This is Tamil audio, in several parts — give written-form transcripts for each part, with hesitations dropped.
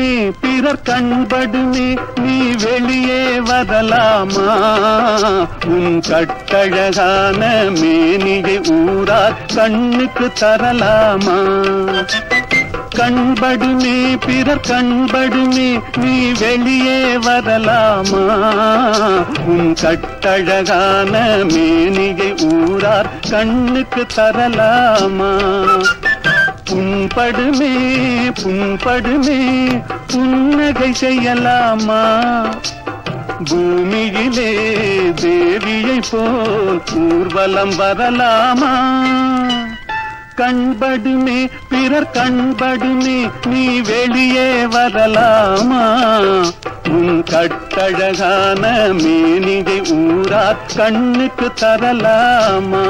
கண்படுமே பிறர் கண்படுமே நீ வெளியே வரலாமா உன் கட்டழகான மேனியை ஊரார் கண்ணுக்கு தரலாமா கண்படுமே பிறர் கண்படுமே நீ வெளியே வரலாமா உன் கட்டழகான மேனியை ஊரார் கண்ணுக்கு தரலாமா புண்படுமே புண்படுமே புன்னகை செய்யலாமா பூமியிலே தேவியை போல் ஊர்வலம் வரலாமா கண்படுமே பிறர் கண்படுமே நீ வெளியே வரலாமா உன் கட்டழகான மேனிகை ஊரார் கண்ணுக்கு தரலாமா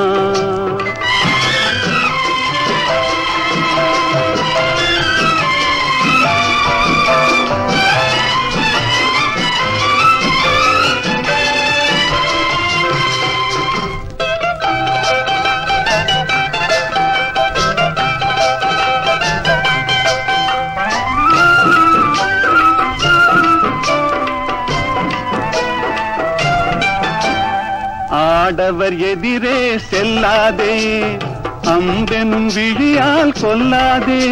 ஆடவர் எதிரே செல்லாதே அம்பெனும் விழியால் கொல்லாதே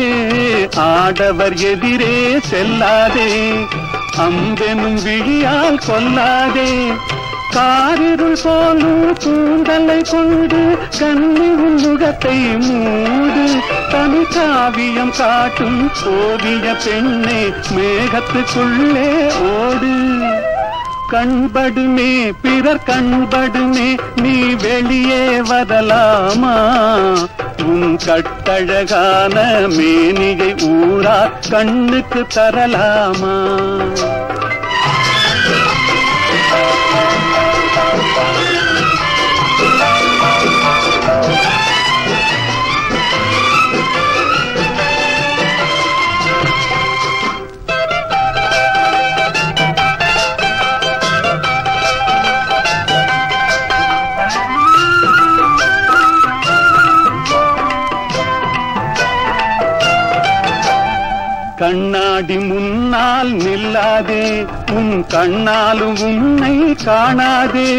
ஆடவர் எதிரே செல்லாதே அம்பெனும் விழியால் கொல்லாதே காரிருள் போலும் கூந்தலை கொண்டு கண்ணி முகத்தை மூடு தமிழ் காவியம் காட்டும் ஓவிய பெண்ணே மேகத்துக்குள்ளே ஓடு கண்படுமே பிறர் கண்படுமே நீ வெளியே வரலாமா உன் கட்டழகான மேனிகை ஊரார் கண்ணுக்கு தரலாமா கண்ணாடி முன்னால் நில்லாதே உன் கண்ணாலும் உன்னை காணாதே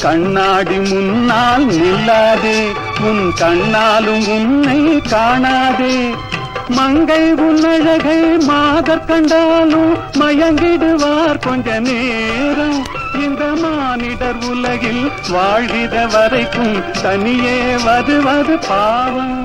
கண்ணாடி முன்னால் நில்லாதே உன் கண்ணாலும் உன்னை காணாதே மங்கை உன்னழகை மாதர் கண்டாலும் மயங்கிடுவார் கொஞ்ச நேரம் இந்த மானிடர் உலகில் வாழ்கிற வரைக்கும் தனியே வருவது பாவம்